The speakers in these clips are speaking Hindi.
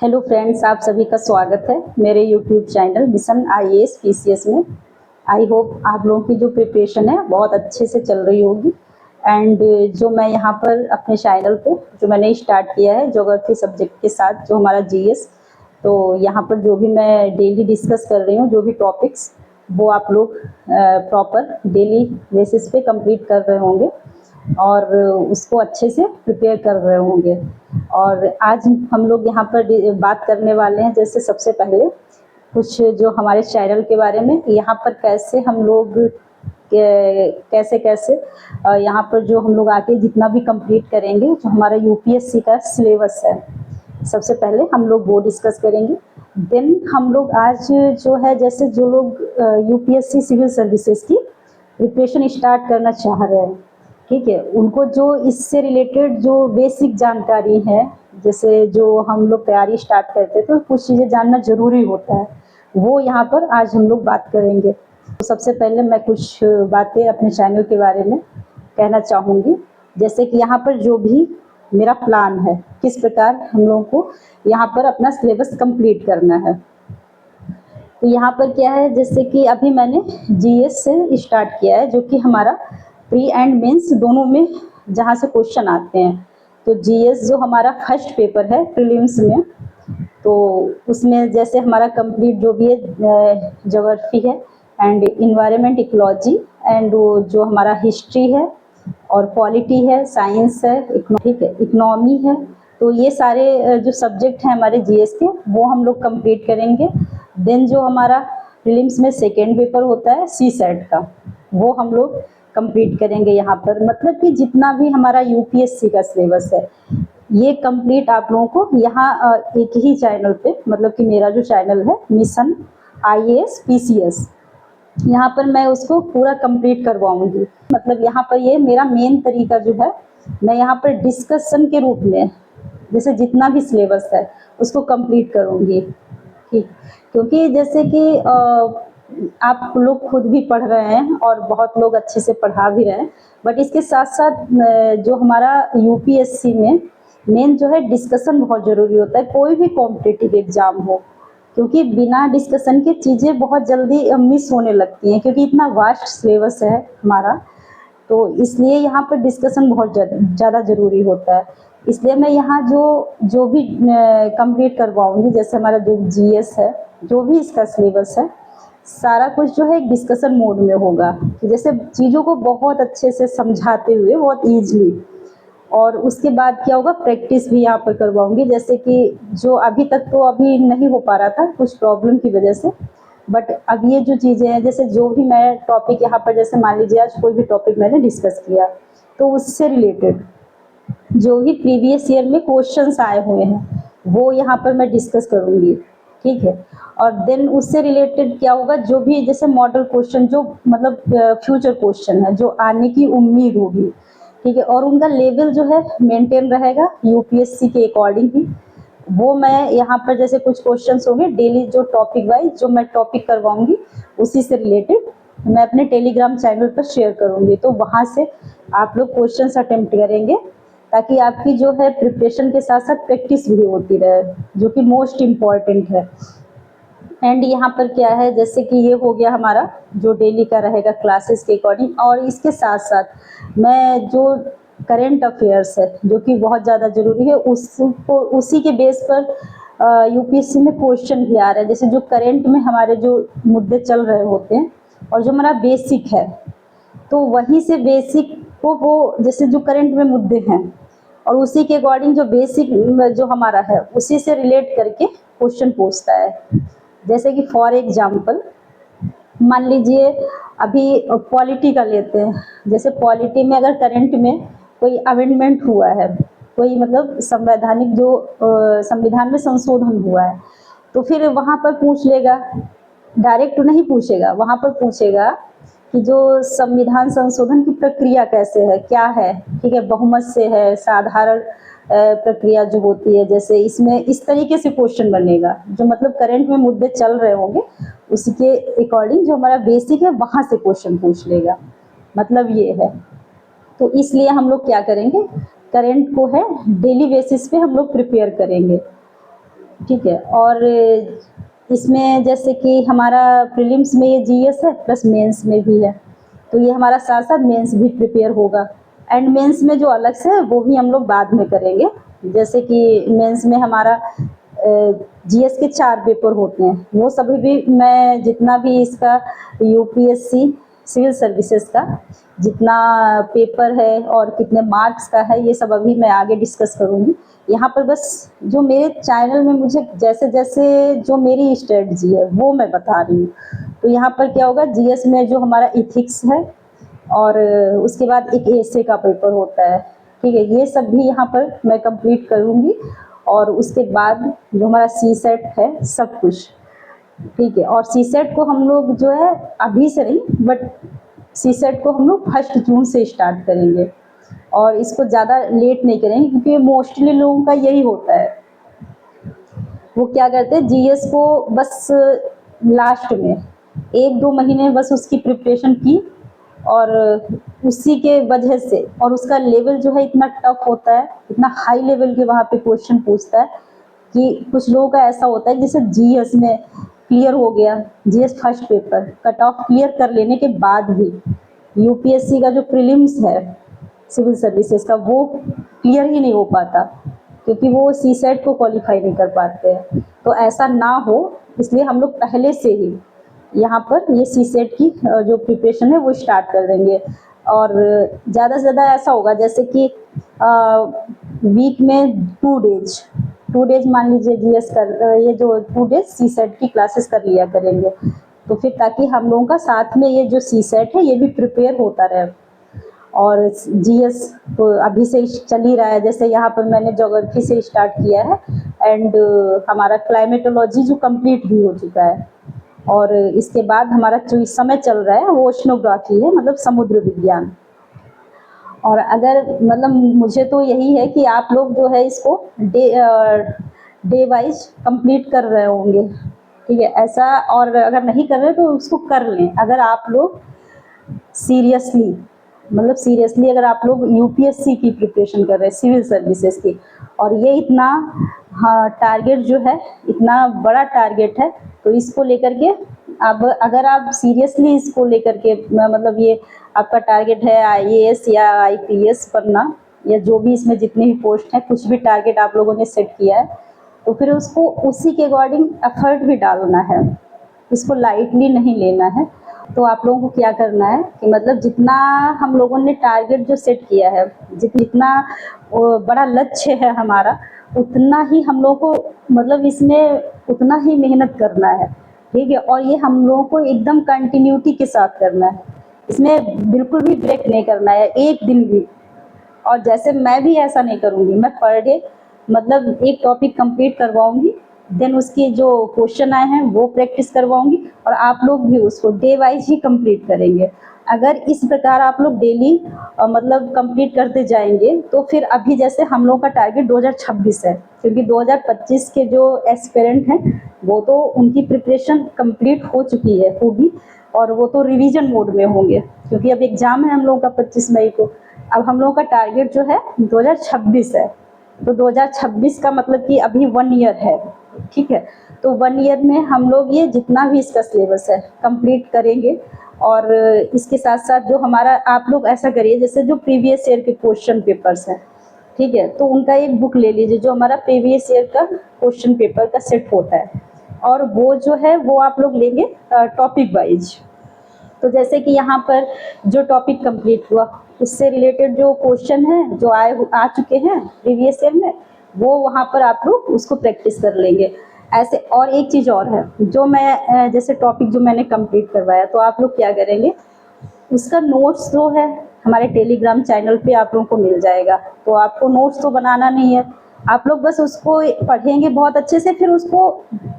हेलो फ्रेंड्स, आप सभी का स्वागत है मेरे YouTube channel mission IAS PCS में। आई होप आप लोगों की जो प्रिपरेशन है बहुत अच्छे से चल रही होगी। एंड जो मैं यहाँ पर अपने चैनल पे जो मैंने स्टार्ट किया है ज्योग्राफी सब्जेक्ट के साथ जो हमारा जीएस, तो यहाँ पर जो भी मैं डेली डिस्कस कर रही हूँ जो भी टॉपिक्स, वो आप लोग प्रॉपर डेली बेसिस पे कंप्लीट कर रहे होंगे और उसको अच्छे से प्रिपेयर कर रहे होंगे। और आज हम लोग यहाँ पर बात करने वाले हैं, जैसे सबसे पहले कुछ जो हमारे चैनल के बारे में, यहाँ पर कैसे हम लोग कैसे कैसे यहाँ पर जो हम लोग आके जितना भी कंप्लीट करेंगे जो हमारा यूपीएससी का सिलेबस है, सबसे पहले हम लोग वो डिस्कस करेंगे। देन हम लोग आज जो है, जैसे जो लोग यूपीएससी सिविल सर्विसेज की प्रिपरेशन स्टार्ट करना चाह रहे हैं, ठीक है, उनको जो इससे रिलेटेड जो बेसिक जानकारी है, जैसे जो हम लोग तैयारी स्टार्ट करते हैं तो कुछ चीज़ें जानना ज़रूरी होता है, वो यहाँ पर आज हम लोग बात करेंगे। तो सबसे पहले मैं कुछ बातें अपने चैनल के बारे में कहना चाहूँगी। जैसे कि यहाँ पर जो भी मेरा प्लान है, किस प्रकार हम लोगों को यहाँ पर अपना सिलेबस कंप्लीट करना है। तो यहाँ पर क्या है, जैसे कि अभी मैंने जीएस से स्टार्ट किया है, जो कि हमारा प्री एंड मेंस दोनों में जहाँ से क्वेश्चन आते हैं। तो जीएस जो हमारा फर्स्ट पेपर है प्रीलिम्स में, तो उसमें जैसे हमारा कंप्लीट जो भी है ज्योग्राफी है एंड इन्वायरमेंट इकोलॉजी एंड वो जो हमारा हिस्ट्री है और पॉलिटी है, साइंस है, इकोनॉमी है, तो ये सारे जो सब्जेक्ट हैं हमारे जीएस के, वो हम लोग कंप्लीट करेंगे। देन जो हमारा प्रीलिम्स में सेकेंड पेपर होता है सी सेट का, वो हम लोग कंप्लीट करेंगे यहाँ पर। मतलब कि जितना भी हमारा यूपीएससी का सिलेबस है ये कंप्लीट आप लोगों को यहाँ एक ही चैनल पे, मतलब कि मेरा जो चैनल है मिशन आईएएस पीसीएस, यहाँ पर मैं उसको पूरा कंप्लीट करवाऊंगी। मतलब यहाँ पर ये मेरा मेन तरीका जो है, मैं यहाँ पर डिस्कशन के रूप में जैसे जितना भी सिलेबस है उसको कंप्लीट करूँगी, ठीक। क्योंकि जैसे कि आप लोग खुद भी पढ़ रहे हैं और बहुत लोग अच्छे से पढ़ा भी रहे हैं, बट इसके साथ साथ जो हमारा यूपीएससी में मेन जो है डिस्कशन बहुत ज़रूरी होता है, कोई भी कॉम्पिटिटिव एग्ज़ाम हो, क्योंकि बिना डिस्कशन के चीज़ें बहुत जल्दी मिस होने लगती हैं, क्योंकि इतना वास्ट सिलेबस है हमारा, तो इसलिए यहाँ पर डिस्कशन बहुत ज़्यादा ज़रूरी होता है। इसलिए मैं यहाँ जो भी कंप्लीट करवाऊँगी, जैसे हमारा जो जीएस है, जो भी इसका सिलेबस है, सारा कुछ जो है एक डिस्कशन मोड में होगा, जैसे चीज़ों को बहुत अच्छे से समझाते हुए बहुत ईजिली। और उसके बाद क्या होगा, प्रैक्टिस भी यहाँ पर करवाऊंगी। जैसे कि जो अभी तक तो अभी नहीं हो पा रहा था कुछ प्रॉब्लम की वजह से, बट अब ये जो चीज़ें हैं, जैसे जो भी मैं टॉपिक यहाँ पर, जैसे मान लीजिए आज कोई भी टॉपिक मैंने डिस्कस किया, तो उससे रिलेटेड जो भी प्रीवियस ईयर में क्वेश्चंस आए हुए हैं वो यहाँ पर मैं डिस्कस करूँगी, ठीक है। और देन उससे रिलेटेड क्या होगा, जो भी जैसे मॉडल क्वेश्चन, जो मतलब फ्यूचर क्वेश्चन है जो आने की उम्मीद होगी, ठीक है, और उनका लेवल जो है मेंटेन रहेगा यूपीएससी के अकॉर्डिंग ही, वो मैं यहाँ पर जैसे कुछ क्वेश्चंस होंगे डेली जो टॉपिक वाइज जो मैं टॉपिक करवाऊंगी, उसी से रिलेटेड मैं अपने टेलीग्राम चैनल पर शेयर करूँगी। तो वहाँ से आप लोग क्वेश्चंस अटेम्प्ट करेंगे, ताकि आपकी जो है प्रिपरेशन के साथ साथ प्रैक्टिस भी होती रहे, जो कि मोस्ट इम्पॉर्टेंट है। एंड यहाँ पर क्या है, जैसे कि ये हो गया हमारा जो डेली का रहेगा क्लासेस के अकॉर्डिंग, और इसके साथ साथ मैं जो करंट अफेयर्स है जो कि बहुत ज़्यादा ज़रूरी है, उसको उसी के बेस पर यूपीएससी में क्वेश्चन भी आ रहा है। जैसे जो करंट में हमारे जो मुद्दे चल रहे होते हैं और जो हमारा बेसिक है, तो वहीं से बेसिक को वो जैसे जो करंट में मुद्दे हैं और उसी के अकॉर्डिंग जो बेसिक जो हमारा है उसी से रिलेट करके क्वेश्चन पूछता है। जैसे कि फॉर एग्जाम्पल मान लीजिए अभी पॉलिटी का लेते हैं, जैसे पॉलिटी में अगर करंट में कोई अमेंडमेंट हुआ है, कोई मतलब संवैधानिक जो संविधान में संशोधन हुआ है, तो फिर वहाँ पर पूछ लेगा, डायरेक्ट नहीं पूछेगा, वहाँ पर पूछेगा कि जो संविधान संशोधन की प्रक्रिया कैसे है, क्या है, ठीक है, बहुमत से है, साधारण प्रक्रिया जो होती है, जैसे इसमें इस तरीके से क्वेश्चन बनेगा, जो मतलब करंट में मुद्दे चल रहे होंगे उसी के अकॉर्डिंग जो हमारा बेसिक है वहाँ से क्वेश्चन पूछ लेगा, मतलब ये है। तो इसलिए हम लोग क्या करेंगे, करंट को है डेली बेसिस पे हम लोग प्रिपेयर करेंगे। ठीक है। और इसमें जैसे कि हमारा प्रीलिम्स में ये जीएस है प्लस मेंस में भी है, तो ये हमारा साथ साथ मेंस भी प्रिपेयर होगा। एंड मेंस में जो अलग से है वो भी हम लोग बाद में करेंगे। जैसे कि मेंस में हमारा जीएस के 4 पेपर होते हैं, वो सभी भी मैं जितना भी इसका यूपीएससी सिविल सर्विसेज का जितना पेपर है और कितने मार्क्स का है, ये सब अभी मैं आगे डिस्कस करूँगी। यहाँ पर बस जो मेरे चैनल में मुझे जैसे जैसे जो मेरी स्ट्रेटजी है वो मैं बता रही हूँ। तो यहाँ पर क्या होगा, जीएस में जो हमारा इथिक्स है और उसके बाद एक एसे का पेपर होता है, ठीक है, ये सब भी यहाँ पर मैं कंप्लीट करूँगी। और उसके बाद जो हमारा सी सेट है सब कुछ, ठीक है। और सी सेट को हम लोग जो है अभी से नहीं, बट सी सेट को हम लोग 1 जून से स्टार्ट करेंगे और इसको ज़्यादा लेट नहीं करेंगे, क्योंकि मोस्टली लोगों का यही होता है, वो क्या करते हैं जीएस को बस लास्ट में 1-2 महीने बस उसकी प्रिपरेशन की और उसी के वजह से, और उसका लेवल जो है इतना टफ होता है, इतना हाई लेवल के वहाँ पे क्वेश्चन पूछता है कि कुछ लोगों का ऐसा होता है जैसे जीएस में क्लियर हो गया, GS first paper cut off clear कर लेने के बाद भी यूपीएससी का जो प्रीलिम्स है सिविल सर्विसेज का वो क्लियर ही नहीं हो पाता, क्योंकि वो सी सेट को क्वालिफाई नहीं कर पाते हैं। तो ऐसा ना हो, इसलिए हम लोग पहले से ही यहाँ पर ये सी सेट की जो प्रिपरेशन है वो स्टार्ट कर देंगे। और ज़्यादा से ज़्यादा ऐसा होगा जैसे कि वीक में 2 डेज मान लीजिए जीएस कर, ये जो 2 डेज सी सेट की क्लासेस कर लिया करेंगे, तो फिर ताकि हम लोगों का साथ में ये जो सी सेट है ये भी प्रिपेयर होता रहे। और जीएस तो अभी से चल ही रहा है, जैसे यहाँ पर मैंने ज्योग्राफी से स्टार्ट किया है एंड हमारा क्लाइमेटोलॉजी जो कंप्लीट भी हो चुका है। और इसके बाद हमारा जो इस समय चल रहा है वो ओशनोग्राफी है, मतलब समुद्र विज्ञान। और अगर मतलब मुझे तो यही है कि आप लोग जो है इसको डे वाइज कंप्लीट कर रहे होंगे, ठीक है ऐसा। और अगर नहीं कर रहे तो उसको कर लें, अगर आप लोग सीरियसली मतलब सीरियसली अगर आप लोग यूपीएससी की प्रिपरेशन कर रहे हैं सिविल सर्विसेज की, और ये इतना टारगेट जो है इतना बड़ा टारगेट है, तो इसको लेकर के अब अगर आप सीरियसली इसको लेकर के मतलब ये आपका टारगेट है आईएएस या आईपीएस बनना, या जो भी इसमें जितनी भी पोस्ट है, कुछ भी टारगेट आप लोगों ने सेट किया है, तो फिर उसको उसी के अकॉर्डिंग एफर्ट भी डालना है, इसको लाइटली नहीं लेना है। तो आप लोगों को क्या करना है कि मतलब जितना हम लोगों ने टारगेट जो सेट किया है, जितना बड़ा लक्ष्य है हमारा, उतना ही हम लोगों को मतलब इसमें उतना ही मेहनत करना है, ठीक है। और ये हम लोगों को एकदम कंटिन्यूटी के साथ करना है, इसमें बिल्कुल भी ब्रेक नहीं करना है एक दिन भी। और जैसे मैं भी ऐसा नहीं करूँगी, मैं पर डे मतलब एक टॉपिक कंप्लीट करवाऊँगी, देन उसकी जो क्वेश्चन आए हैं वो प्रैक्टिस करवाऊंगी, और आप लोग भी उसको डे वाइज ही कंप्लीट करेंगे। अगर इस प्रकार आप लोग डेली मतलब कंप्लीट करते जाएंगे, तो फिर अभी जैसे हम लोग का टारगेट 2026 है, क्योंकि 2025 के जो एस्पिरेंट हैं वो तो उनकी प्रिपरेशन कंप्लीट हो चुकी है होगी, और वो तो रिवीजन मोड में होंगे, क्योंकि अब एग्ज़ाम है हम लोगों का 25 मई को। अब हम लोगों का टारगेट जो है 2026 है, तो 2026 का मतलब कि अभी 1 ईयर है, ठीक है। तो 1 ईयर में हम लोग ये जितना भी इसका सिलेबस है कंप्लीट करेंगे। और इसके साथ साथ जो हमारा आप लोग ऐसा करिए, जैसे जो प्रीवियस ईयर के क्वेश्चन पेपर्स हैं, ठीक है, तो उनका एक बुक ले लीजिए जो हमारा प्रीवियस ईयर का क्वेश्चन पेपर का सेट होता है, और वो जो है वो आप लोग लेंगे टॉपिक वाइज। तो जैसे कि यहाँ पर जो टॉपिक कंप्लीट हुआ उससे रिलेटेड जो क्वेश्चन है जो आ चुके हैं प्रीवियस ईयर में, वो वहाँ पर आप लोग उसको प्रैक्टिस कर लेंगे ऐसे। और एक चीज़ और है, जो मैं जैसे टॉपिक जो मैंने कंप्लीट करवाया, तो आप लोग क्या करेंगे, उसका नोट्स जो है हमारे टेलीग्राम चैनल पे आप लोगों को मिल जाएगा। तो आपको नोट्स तो बनाना नहीं है, आप लोग बस उसको पढ़ेंगे बहुत अच्छे से, फिर उसको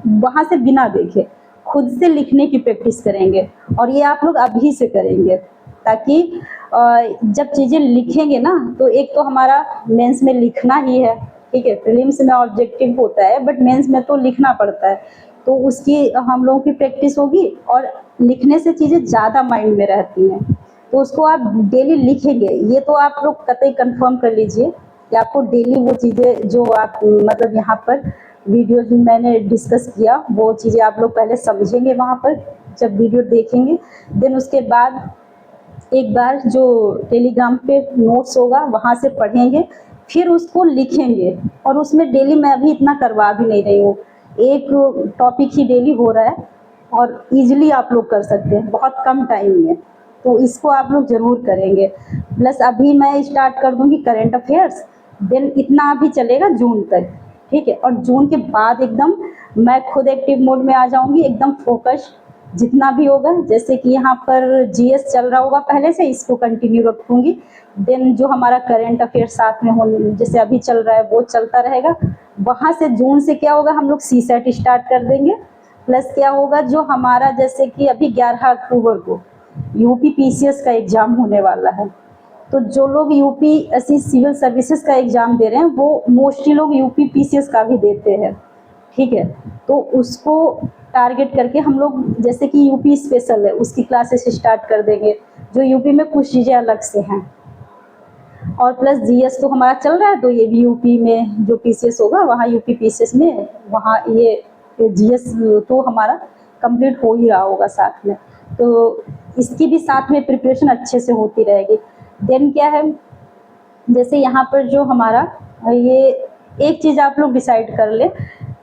वहाँ से बिना देखे खुद से लिखने की प्रैक्टिस करेंगे। और ये आप लोग अभी से करेंगे, ताकि जब चीज़ें लिखेंगे ना, तो एक तो हमारा मेंस में लिखना ही है, ठीक है, प्रीलिम्स में ऑब्जेक्टिव होता है, बट मेंस में तो लिखना पड़ता है, तो उसकी हम लोगों की प्रैक्टिस होगी, और लिखने से चीज़ें ज़्यादा माइंड में रहती हैं। तो उसको आप डेली लिखेंगे, ये तो आप लोग कतई कंफर्म कर लीजिए कि आपको डेली वो चीज़ें जो आप मतलब यहाँ पर वीडियोज में मैंने डिस्कस किया, वो चीज़ें आप लोग पहले समझेंगे वहाँ पर जब वीडियो देखेंगे। देन उसके बाद एक बार जो टेलीग्राम पे नोट्स होगा वहाँ से पढ़ेंगे, फिर उसको लिखेंगे। और उसमें डेली मैं अभी इतना करवा भी नहीं रही हूँ, एक टॉपिक ही डेली हो रहा है और इजीली आप लोग कर सकते हैं बहुत कम टाइम में। तो इसको आप लोग ज़रूर करेंगे। प्लस अभी मैं स्टार्ट कर दूँगी करंट अफेयर्स, देन इतना अभी चलेगा जून तक, ठीक है। और जून के बाद एकदम मैं खुद एक्टिव मोड में आ जाऊँगी, एकदम फोकस जितना भी होगा। जैसे कि यहाँ पर जीएस चल रहा होगा पहले से, इसको कंटिन्यू रखूँगी। देन जो हमारा करंट अफेयर साथ में हो, जैसे अभी चल रहा है वो चलता रहेगा। वहाँ से जून से क्या होगा, हम लोग सीसेट स्टार्ट कर देंगे। प्लस क्या होगा, जो हमारा जैसे कि अभी 11 अक्टूबर को यूपी पीसीएस का एग्ज़ाम होने वाला है, तो जो लोग यूपीएससी सिविल सर्विसेज का एग्ज़ाम दे रहे हैं वो मोस्टली लोग यूपी पीसीएस का भी देते हैं, ठीक है। तो उसको टारगेट करके हम लोग जैसे कि यूपी स्पेशल है उसकी क्लासेस स्टार्ट कर देंगे, जो यूपी में कुछ चीज़ें अलग से हैं। और प्लस जीएस तो हमारा चल रहा है, तो ये भी यूपी में जो पीसीएस होगा वहाँ यूपी पीसीएस में वहाँ ये जीएस तो हमारा कंप्लीट हो ही रहा होगा साथ में, तो इसकी भी साथ में प्रिपरेशन अच्छे से होती रहेगी। देन क्या है, जैसे यहाँ पर जो हमारा ये एक चीज़ आप लोग डिसाइड कर ले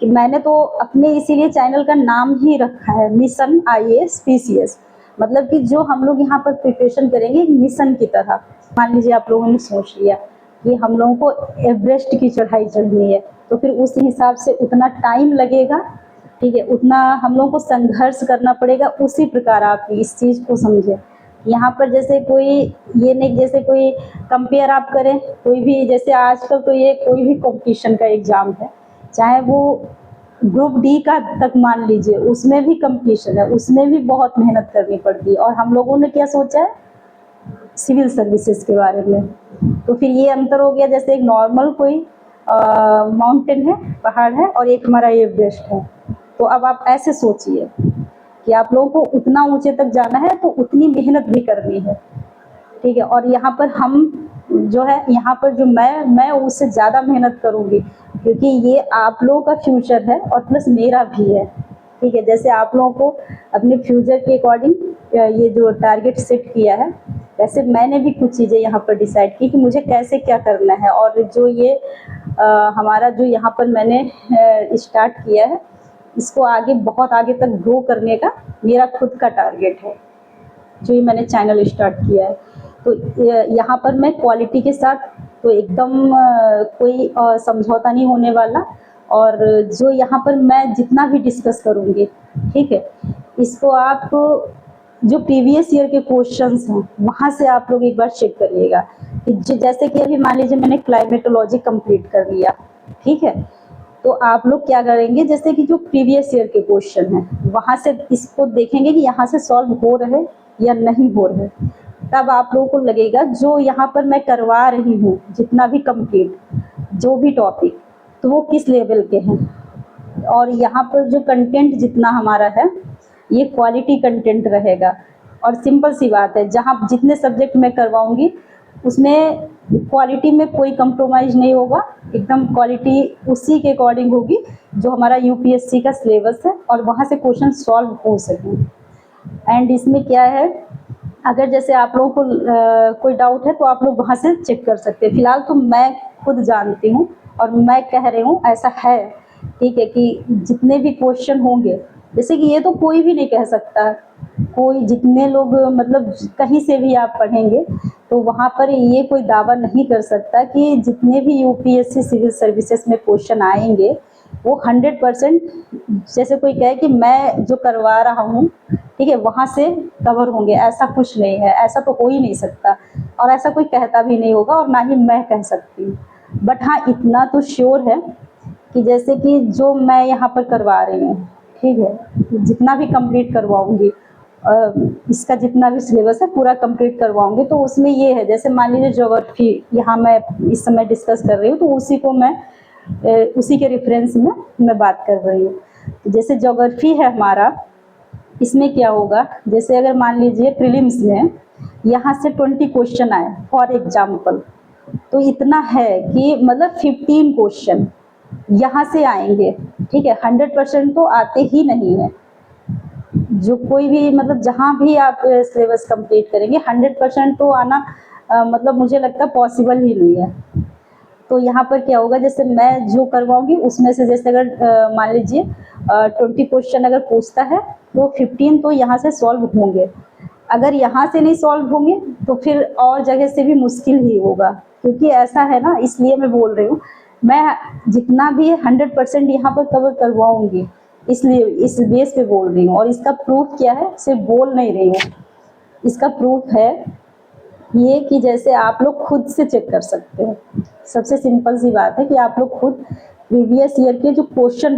कि मैंने तो अपने इसीलिए चैनल का नाम ही रखा है मिशन आईएएस पीसीएस, मतलब कि जो हम लोग यहाँ पर प्रिपरेशन करेंगे मिशन की तरह। मान लीजिए आप लोगों ने सोच लिया कि हम लोगों को एवरेस्ट की चढ़ाई चढ़नी है, तो फिर उस हिसाब से उतना टाइम लगेगा, ठीक है, उतना हम लोगों को संघर्ष करना पड़ेगा। उसी प्रकार आप इस चीज़ को समझें। यहाँ पर जैसे कोई ये नहीं, जैसे कोई कंपेयर आप करें कोई भी, जैसे आजकल तो ये कोई भी कंपटीशन का एग्ज़ाम है, चाहे वो ग्रुप डी का तक मान लीजिए, उसमें भी कंपटीशन है, उसमें भी बहुत मेहनत करनी पड़ती है। और हम लोगों ने क्या सोचा है सिविल सर्विसेज के बारे में, तो फिर ये अंतर हो गया। जैसे एक नॉर्मल कोई माउंटेन है, पहाड़ है, और एक हमारा एवरेस्ट है, तो अब आप ऐसे सोचिए कि आप लोगों को उतना ऊंचे तक जाना है तो उतनी मेहनत भी करनी है, ठीक है। और यहाँ पर हम जो है, यहाँ पर जो मैं उससे ज़्यादा मेहनत करूँगी, क्योंकि ये आप लोगों का फ्यूचर है और प्लस मेरा भी है, ठीक है। जैसे आप लोगों को अपने फ्यूचर के अकॉर्डिंग ये जो टारगेट सेट किया है, वैसे मैंने भी कुछ चीज़ें यहाँ पर डिसाइड की कि मुझे कैसे क्या करना है। और जो ये हमारा जो यहाँ पर मैंने स्टार्ट किया है, इसको आगे बहुत आगे तक ग्रो करने का मेरा खुद का टारगेट है, जो ये मैंने चैनल स्टार्ट किया है। तो यहाँ पर मैं क्वालिटी के साथ तो एकदम कोई समझौता नहीं होने वाला। और जो यहाँ पर मैं जितना भी डिस्कस करूँगी, ठीक है, इसको आप जो प्रीवियस ईयर के क्वेश्चंस हैं वहाँ से आप लोग एक बार चेक करिएगा कि जैसे कि अभी मान लीजिए मैंने क्लाइमेटोलॉजी कंप्लीट कर लिया, ठीक है, तो आप लोग क्या करेंगे, जैसे कि जो प्रीवियस ईयर के क्वेश्चन हैं वहाँ से इसको देखेंगे कि यहाँ से सॉल्व हो रहे या नहीं हो रहे। तब आप लोगों को लगेगा जो यहाँ पर मैं करवा रही हूँ जितना भी कंप्लीट जो भी टॉपिक, तो वो किस लेवल के हैं। और यहाँ पर जो कंटेंट जितना हमारा है ये क्वालिटी कंटेंट रहेगा। और सिंपल सी बात है, जहाँ जितने सब्जेक्ट मैं करवाऊँगी उसमें क्वालिटी में कोई कंप्रोमाइज़ नहीं होगा, एकदम क्वालिटी उसी के अकॉर्डिंग होगी जो हमारा यूपीएससी का सिलेबस है और वहाँ से क्वेश्चन सॉल्व हो सकें। एंड इसमें क्या है, अगर जैसे आप लोगों को कोई डाउट है तो आप लोग वहाँ से चेक कर सकते हैं। फिलहाल तो मैं खुद जानती हूँ और मैं कह रही हूँ ऐसा है, ठीक है, कि जितने भी क्वेश्चन होंगे, जैसे कि ये तो कोई भी नहीं कह सकता, कोई जितने लोग मतलब कहीं से भी आप पढ़ेंगे तो वहाँ पर ये कोई दावा नहीं कर सकता कि जितने भी यूपीएससी सिविल सर्विसेज में क्वेश्चन आएंगे वो 100% जैसे कोई कहे कि मैं जो करवा रहा हूँ, ठीक है, वहाँ से कवर होंगे, ऐसा कुछ नहीं है, ऐसा तो हो ही नहीं सकता और ऐसा कोई कहता भी नहीं होगा और ना ही मैं कह सकती हूँ। बट हाँ, इतना तो श्योर है कि जैसे कि जो मैं यहाँ पर करवा रही हूँ, ठीक है, जितना भी कंप्लीट करवाऊँगी, इसका जितना भी सिलेबस है पूरा कंप्लीट करवाऊँगी, तो उसमें ये है, जैसे मान लीजिए ज्योग्राफी यहाँ मैं इस समय डिस्कस कर रही हूँ, तो उसी को मैं उसी के रेफरेंस में मैं बात कर रही हूँ। तो जैसे ज्योग्राफी है हमारा, इसमें क्या होगा, जैसे अगर मान लीजिए प्रीलिम्स में यहाँ से 20 क्वेश्चन आए फॉर एग्जाम्पल, तो इतना है कि मतलब 15 क्वेश्चन यहाँ से आएंगे, ठीक है। 100% तो आते ही नहीं है। जो कोई भी मतलब जहाँ भी आप सिलेबस कंप्लीट करेंगे 100% तो आना मतलब मुझे लगता है पॉसिबल ही नहीं है। तो यहाँ पर क्या होगा, जैसे मैं जो करवाऊंगी उसमें से जैसे अगर मान लीजिए 20 क्वेश्चन अगर पूछता है तो 15 तो यहाँ से सॉल्व होंगे। अगर यहाँ से नहीं सॉल्व होंगे तो फिर और जगह से भी मुश्किल ही होगा, क्योंकि ऐसा है ना, इसलिए मैं बोल रही हूँ। मैं जितना भी 100% यहाँ पर कवर करवाऊंगी, इसलिए इस बेस पे बोल रही हूँ। और इसका प्रूफ क्या है, सिर्फ बोल नहीं रही हूँ, इसका प्रूफ है ये कि जैसे आप लोग खुद से चेक कर सकते हो। सबसे सिंपल सी बात है कि आप लोग खुद प्रीवियस ईयर के जो क्वेश्चन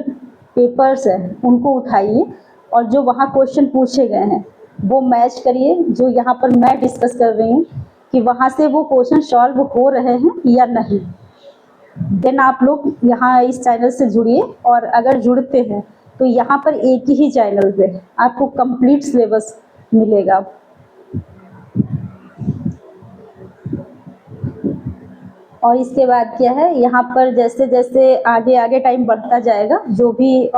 पेपर्स हैं उनको उठाइए और जो वहाँ क्वेश्चन पूछे गए हैं वो मैच करिए जो यहाँ पर मैं डिस्कस कर रही हूँ कि वहाँ से वो क्वेश्चन सॉल्व हो रहे हैं या नहीं। देन आप लोग यहाँ इस चैनल से जुड़िए, और अगर जुड़ते हैं तो यहाँ पर एक ही चैनल पे आपको कंप्लीट सिलेबस मिलेगा। और इसके बाद क्या है, यहाँ पर जैसे जैसे आगे आगे टाइम बढ़ता जाएगा, जो भी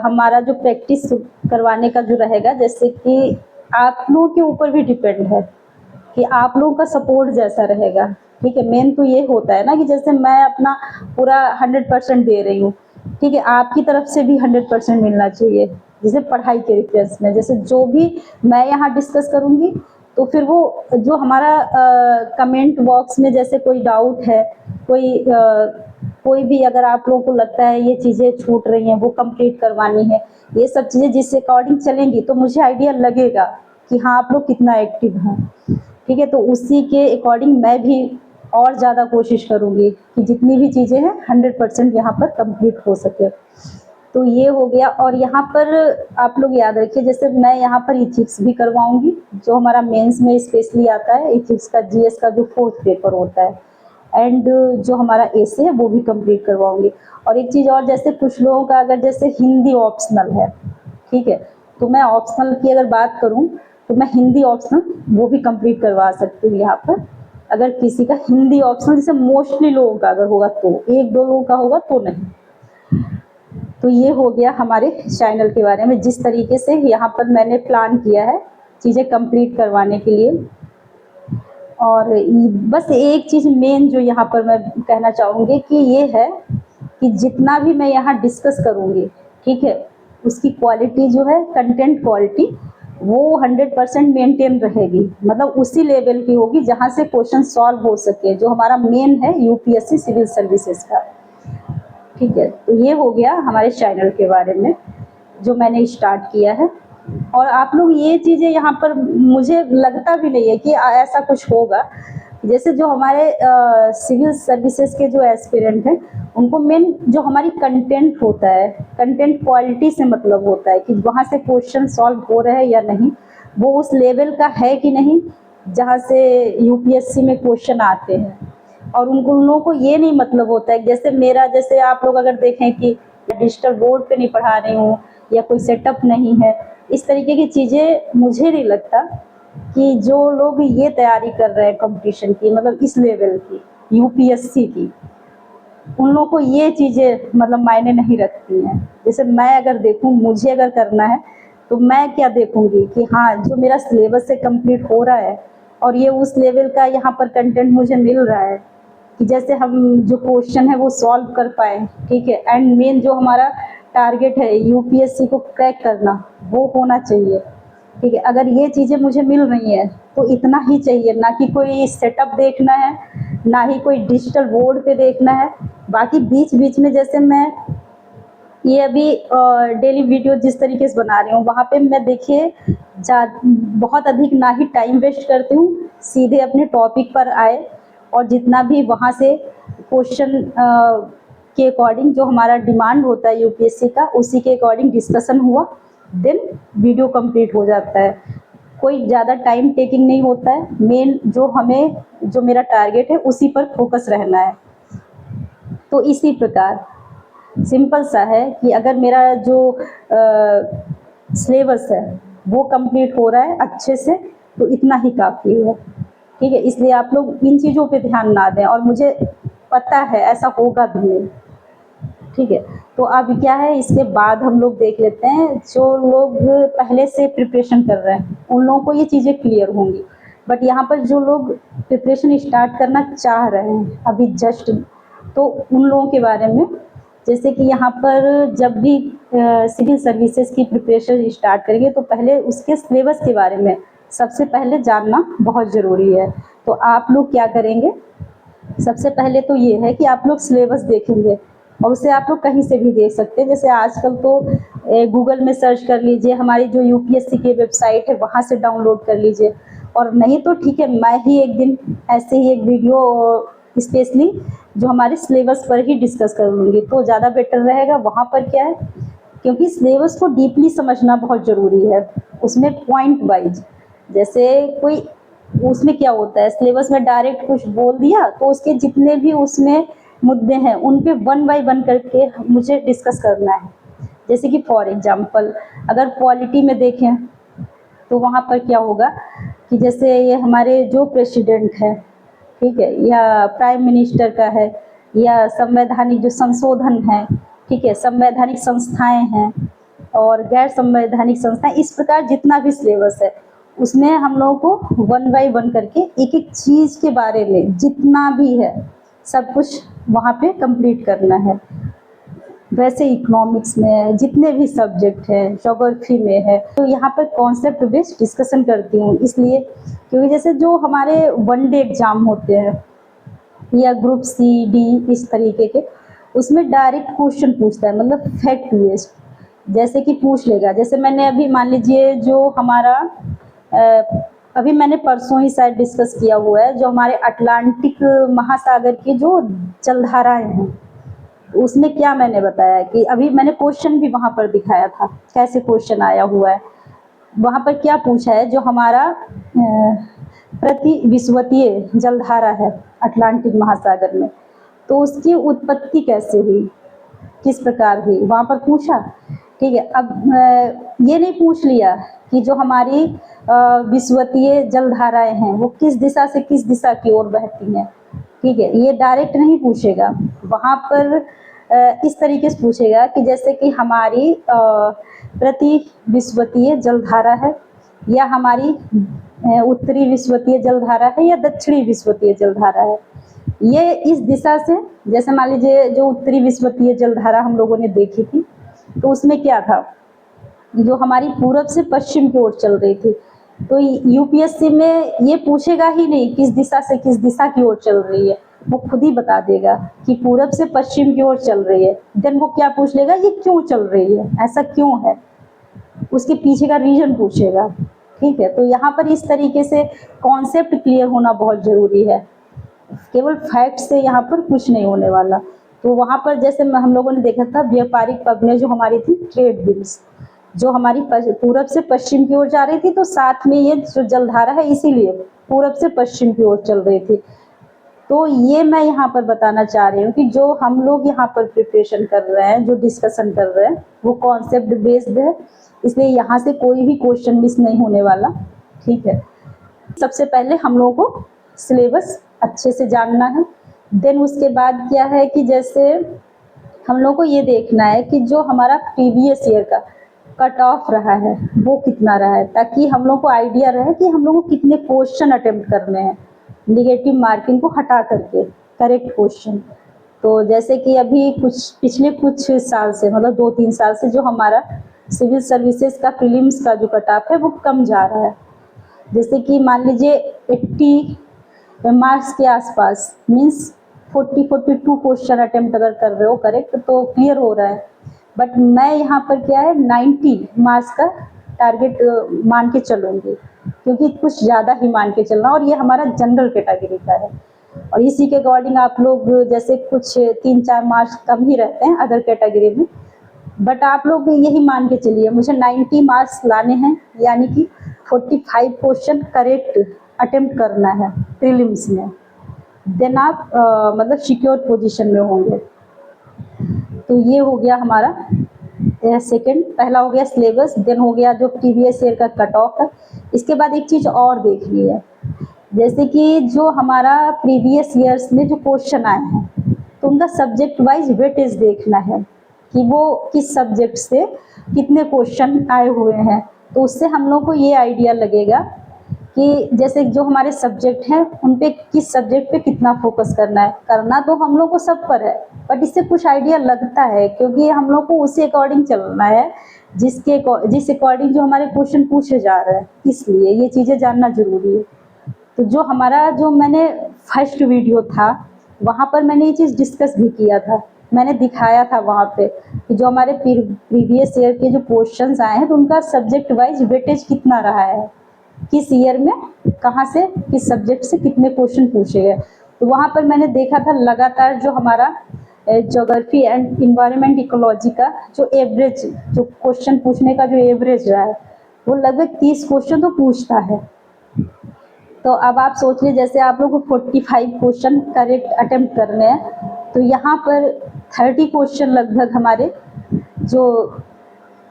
हमारा जो प्रैक्टिस करवाने का जो रहेगा, जैसे कि आप लोगों के ऊपर भी डिपेंड है कि आप लोगों का सपोर्ट जैसा रहेगा, ठीक है। मेन तो ये होता है ना कि जैसे मैं अपना पूरा 100% दे रही हूँ, ठीक है, आपकी तरफ से भी 100% मिलना चाहिए। जैसे पढ़ाई के रिफ्रेंस में जैसे जो भी मैं यहाँ डिस्कस करूँगी तो फिर वो जो हमारा कमेंट बॉक्स में जैसे कोई डाउट है, कोई भी अगर आप लोगों को लगता है ये चीज़ें छूट रही हैं वो कंप्लीट करवानी है, ये सब चीज़ें जिस अकॉर्डिंग चलेंगी तो मुझे आइडिया लगेगा कि हाँ आप लोग कितना एक्टिव हैं, ठीक है। तो उसी के अकॉर्डिंग मैं भी और ज़्यादा कोशिश करूँगी कि जितनी भी चीज़ें हैं 100% यहाँ पर कंप्लीट हो सके। तो ये हो गया। और यहाँ पर आप लोग याद रखिए, जैसे मैं यहाँ पर इथिक्स भी करवाऊंगी, जो हमारा मेंस में स्पेशली आता है इथिक्स का, जीएस का जो 4th पेपर होता है, एंड जो हमारा एसे है वो भी कंप्लीट करवाऊंगी। और एक चीज़ और, जैसे कुछ लोगों का अगर जैसे हिंदी ऑप्शनल है, ठीक है, तो मैं ऑप्शनल की अगर बात करूँ तो मैं हिंदी ऑप्शनल वो भी कंप्लीट करवा सकती हूँ यहाँ पर। अगर किसी का हिंदी ऑप्शनल, जैसे मोस्टली लोगों का अगर होगा तो, 1-2 लोगों का होगा तो नहीं। तो ये हो गया हमारे चैनल के बारे में, जिस तरीके से यहाँ पर मैंने प्लान किया है चीज़ें कंप्लीट करवाने के लिए। और बस एक चीज़ मेन जो यहाँ पर मैं कहना चाहूँगी कि ये है कि जितना भी मैं यहाँ डिस्कस करूँगी, ठीक है, उसकी क्वालिटी जो है, कंटेंट क्वालिटी, वो 100% मेंटेन रहेगी। मतलब उसी लेवल की होगी जहाँ से क्वेश्चन सॉल्व हो सके, जो हमारा मेन है यूपीएससी सिविल सर्विसेज का, ठीक है। तो ये हो गया हमारे चैनल के बारे में जो मैंने स्टार्ट किया है। और आप लोग ये चीज़ें यहाँ पर, मुझे लगता भी नहीं है कि ऐसा कुछ होगा। जैसे जो हमारे सिविल सर्विसेज के जो एस्पिरेंट हैं उनको मेन जो हमारी कंटेंट होता है, कंटेंट क्वालिटी से मतलब होता है कि वहाँ से क्वेश्चन सॉल्व हो रहे हैं या नहीं, वो उस लेवल का है कि नहीं जहाँ से यूपीएससी में क्वेश्चन आते हैं। और उन लोगों को ये नहीं मतलब होता है, जैसे मेरा, जैसे आप लोग अगर देखें कि डिजिटल बोर्ड पे नहीं पढ़ा रही हूँ या कोई सेटअप नहीं है, इस तरीके की चीज़ें मुझे नहीं लगता कि जो लोग ये तैयारी कर रहे हैं कंपटीशन की, मतलब इस लेवल की यूपीएससी की, उन लोगों को ये चीज़ें मतलब मायने नहीं रखती हैं। जैसे मैं अगर देखूँ, मुझे अगर करना है तो मैं क्या देखूँगी कि हाँ जो मेरा सिलेबस से कंप्लीट हो रहा है और ये उस लेवल का यहाँ पर कंटेंट मुझे मिल रहा है कि जैसे हम जो क्वेश्चन है वो सॉल्व कर पाए, ठीक है। एंड मेन जो हमारा टारगेट है यूपीएससी को क्रैक करना, वो होना चाहिए, ठीक है। अगर ये चीज़ें मुझे मिल रही हैं तो इतना ही चाहिए, ना कि कोई सेटअप देखना है, ना ही कोई डिजिटल बोर्ड पे देखना है। बाकी बीच बीच में जैसे मैं ये अभी डेली वीडियो जिस तरीके से बना रही हूँ, वहाँ पे मैं देखिए बहुत अधिक ना ही टाइम वेस्ट करती हूँ, सीधे अपने टॉपिक पर आए और जितना भी वहाँ से क्वेश्चन के अकॉर्डिंग जो हमारा डिमांड होता है यूपीएससी का, उसी के अकॉर्डिंग डिस्कशन हुआ, देन वीडियो कंप्लीट हो जाता है। कोई ज़्यादा टाइम टेकिंग नहीं होता है, मेन जो मेरा टारगेट है उसी पर फोकस रहना है। तो इसी प्रकार सिंपल सा है कि अगर मेरा जो सिलेबस है वो कंप्लीट हो रहा है अच्छे से तो इतना ही काफ़ी है, ठीक है। इसलिए आप लोग इन चीज़ों पे ध्यान ना दें, और मुझे पता है ऐसा होगा भी नहीं, ठीक है। तो अब क्या है, इसके बाद हम लोग देख लेते हैं जो लोग पहले से प्रिपरेशन कर रहे हैं उन लोगों को ये चीज़ें क्लियर होंगी, बट यहाँ पर जो लोग प्रिपरेशन स्टार्ट करना चाह रहे हैं अभी जस्ट, तो उन लोगों के बारे में, जैसे कि यहाँ पर जब भी सिविल सर्विसेज की प्रिपरेशन स्टार्ट करेंगे तो पहले उसके सिलेबस के बारे में सबसे पहले जानना बहुत ज़रूरी है। तो आप लोग क्या करेंगे, सबसे पहले तो ये है कि आप लोग सिलेबस देखेंगे, और उसे आप लोग कहीं से भी देख सकते हैं। जैसे आजकल तो गूगल में सर्च कर लीजिए, हमारी जो यूपीएससी की वेबसाइट है वहाँ से डाउनलोड कर लीजिए, और नहीं तो ठीक है मैं ही एक दिन ऐसे ही एक वीडियो स्पेशली जो हमारे सिलेबस पर ही डिस्कस कर लूँगी, तो ज़्यादा बेटर रहेगा। वहाँ पर क्या है, क्योंकि सिलेबस को डीपली समझना बहुत ज़रूरी है, उसमें पॉइंट वाइज, जैसे कोई उसमें क्या होता है, सिलेबस में डायरेक्ट कुछ बोल दिया तो उसके जितने भी उसमें मुद्दे हैं उन पे वन बाय वन करके मुझे डिस्कस करना है। जैसे कि फॉर एग्जांपल अगर पॉलिटी में देखें तो वहाँ पर क्या होगा कि जैसे ये हमारे जो प्रेसिडेंट है, ठीक है, या प्राइम मिनिस्टर का है, या संवैधानिक जो संशोधन है, ठीक है, संवैधानिक संस्थाएं हैं और गैर संवैधानिक संस्थाएं, इस प्रकार जितना भी सिलेबस है उसमें हम लोगों को वन बाय वन करके एक एक चीज़ के बारे में जितना भी है सब कुछ वहाँ पे कंप्लीट करना है। वैसे इकोनॉमिक्स में जितने भी सब्जेक्ट हैं, ज्योग्राफी में है, तो यहाँ पर कॉन्सेप्ट बेस्ड डिस्कशन करती हूँ, इसलिए क्योंकि जैसे जो हमारे वन डे एग्ज़ाम होते हैं या ग्रुप सी डी इस तरीके के, उसमें डायरेक्ट क्वेश्चन पूछता है, मतलब फैक्ट बेस्ड, जैसे कि पूछ लेगा। जैसे मैंने अभी मान लीजिए जो हमारा अभी मैंने परसों ही शायद डिस्कस किया हुआ है, जो हमारे अटलांटिक महासागर की जो जलधाराएं हैं, उसमें क्या मैंने बताया कि अभी मैंने क्वेश्चन भी वहाँ पर दिखाया था, कैसे क्वेश्चन आया हुआ है। वहाँ पर क्या पूछा है, जो हमारा प्रति विश्वतीय जलधारा है अटलांटिक महासागर में, तो उसकी उत्पत्ति कैसे हुई, किस प्रकार हुई, वहाँ पर पूछा। ठीक है, अब ये नहीं पूछ लिया कि जो हमारी विश्वतीय जलधाराएं हैं वो किस दिशा से किस दिशा की ओर बहती हैं, ठीक है, ये डायरेक्ट नहीं पूछेगा। वहाँ पर इस तरीके से पूछेगा कि जैसे कि हमारी प्रति विश्वतीय जलधारा है, या हमारी उत्तरी विश्वतीय जलधारा है, या दक्षिणी विश्वतीय जलधारा है, ये इस दिशा से, जैसे मान लीजिए जो उत्तरी विश्वतीय जलधारा हम लोगों ने देखी थी, तो उसमें क्या था, जो हमारी पूरब से पश्चिम की ओर चल रही थी। तो यूपीएससी में ये पूछेगा ही नहीं किस दिशा से किस दिशा की ओर चल रही है, वो खुद ही बता देगा कि पूरब से पश्चिम की ओर चल रही है। देन वो क्या पूछ लेगा, ये क्यों चल रही है, ऐसा क्यों है, उसके पीछे का रीजन पूछेगा। ठीक है, तो यहाँ पर इस तरीके से कॉन्सेप्ट क्लियर होना बहुत ज़रूरी है, केवल फैक्ट से यहाँ पर कुछ नहीं होने वाला। तो वहाँ पर जैसे हम लोगों ने देखा था व्यापारिक पगने जो हमारी थी ट्रेड बिल्स, जो हमारी पूरब से पश्चिम की ओर जा रही थी, तो साथ में ये जो जलधारा है इसीलिए पूरब से पश्चिम की ओर चल रही थी। तो ये मैं यहाँ पर बताना चाह रही हूँ कि जो हम लोग यहाँ पर प्रिपरेशन कर रहे हैं, जो डिस्कशन कर रहे हैं, वो कॉन्सेप्ट बेस्ड है, इसलिए यहाँ से कोई भी क्वेश्चन मिस नहीं होने वाला। ठीक है, सबसे पहले हम लोगों को सिलेबस अच्छे से जानना है। देन उसके बाद क्या है कि जैसे हम लोग को ये देखना है कि जो हमारा प्रीवियस ईयर का कट ऑफ रहा है वो कितना रहा है, ताकि हम लोग को आइडिया रहे कि हम लोग को कितने क्वेश्चन अटेम्प्ट करने हैं, निगेटिव मार्किंग को हटा करके करेक्ट क्वेश्चन। तो जैसे कि अभी पिछले कुछ साल से, मतलब 2-3 साल से जो हमारा सिविल सर्विसेज का प्रीलिम्स का जो कट ऑफ है वो कम जा रहा है। जैसे कि मान लीजिए 80 मार्क्स के आसपास, मीन्स 40-42 क्वेश्चन अटेम्प्ट अगर कर रहे हो करेक्ट तो क्लियर हो रहा है। बट मैं यहाँ पर क्या है 90 मार्क्स का टारगेट मान के चलूँगी, क्योंकि कुछ ज़्यादा ही मान के चलना, और ये हमारा जनरल कैटेगरी का है, और इसी के अकॉर्डिंग आप लोग जैसे कुछ 3-4 मार्क्स कम ही रहते हैं अदर कैटेगरी में, बट आप लोग यही मान के चलिए मुझे 90 मार्क्स लाने हैं, यानी कि 45 क्वेश्चन करेक्ट अटेम्प्ट करना है प्रीलिम्स में। देन आप मतलब सिक्योर पोजीशन में होंगे। तो ये हो गया हमारा सेकंड, पहला हो गया सिलेबस, देन हो गया जो प्रीवियस ईयर का कट ऑफ है। इसके बाद एक चीज़ और देखनी है, जैसे कि जो हमारा प्रीवियस ईयर्स में जो क्वेश्चन आए हैं, तो उनका सब्जेक्ट वाइज वेटेज देखना है कि वो किस सब्जेक्ट से कितने क्वेश्चन आए हुए हैं। तो उससे हम लोग को ये आइडिया लगेगा कि जैसे जो हमारे सब्जेक्ट हैं उन पे किस सब्जेक्ट पे कितना फोकस करना है। करना तो हम लोग को सब पर है, बट इससे कुछ आइडिया लगता है क्योंकि हम लोग को उसी अकॉर्डिंग चलना है जिस अकॉर्डिंग जो हमारे क्वेश्चन पूछे जा रहे हैं, इसलिए ये चीज़ें जानना जरूरी है। तो जो मैंने फर्स्ट वीडियो था वहाँ पर मैंने ये चीज़ डिस्कस भी किया था, मैंने दिखाया था वहाँ पे कि जो हमारे प्रीवियस ईयर के जो क्वेश्चंस आए हैं तो उनका सब्जेक्ट वाइज वेटेज कितना रहा है, किस ईयर में कहाँ से किस सब्जेक्ट से कितने क्वेश्चन पूछे गए। तो वहाँ पर मैंने देखा था लगातार जो हमारा ज्योग्राफी एंड इन्वायरमेंट इकोलॉजी का जो एवरेज जो क्वेश्चन पूछने का जो एवरेज रहा है वो लगभग 30 क्वेश्चन तो पूछता है। तो अब आप सोच लीजिए जैसे आप लोग को 45 क्वेश्चन करेक्ट अटेम्प्ट करने हैं तो यहाँ पर 30 क्वेश्चन लगभग हमारे जो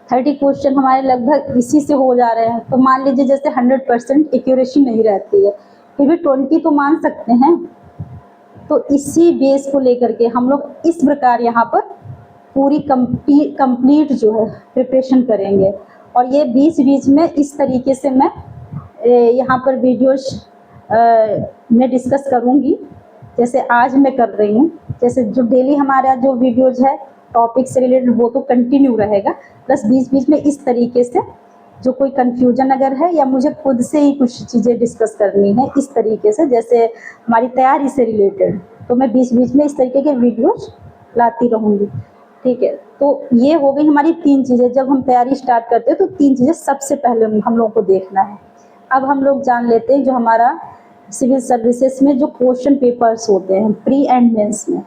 30 क्वेश्चन हमारे लगभग इसी से हो जा रहे हैं। तो मान लीजिए जैसे 100% एक्यूरेसी नहीं रहती है, फिर भी 20 तो मान सकते हैं। तो इसी बेस को लेकर के हम लोग इस प्रकार यहाँ पर पूरी कंप्लीट जो है प्रिपरेशन करेंगे। और ये बीच बीच में इस तरीके से मैं यहाँ पर वीडियोस में डिस्कस करूँगी जैसे आज मैं कर रही हूँ। जैसे जो डेली हमारा जो वीडियोज है टॉपिक से रिलेटेड वो तो कंटिन्यू रहेगा, प्लस बीच बीच में इस तरीके से जो कोई कंफ्यूजन अगर है या मुझे खुद से ही कुछ चीज़ें डिस्कस करनी है इस तरीके से जैसे हमारी तैयारी से रिलेटेड, तो मैं बीच बीच में इस तरीके के वीडियोज लाती रहूँगी। ठीक है, तो ये हो गई हमारी 3 चीज़ें। जब हम तैयारी स्टार्ट करते हैं तो 3 चीज़ें सबसे पहले हम लोग को देखना है। अब हम लोग जान लेते हैं जो हमारा सिविल सर्विसेज में जो क्वेश्चन पेपर्स होते हैं प्री एंड मेंस में।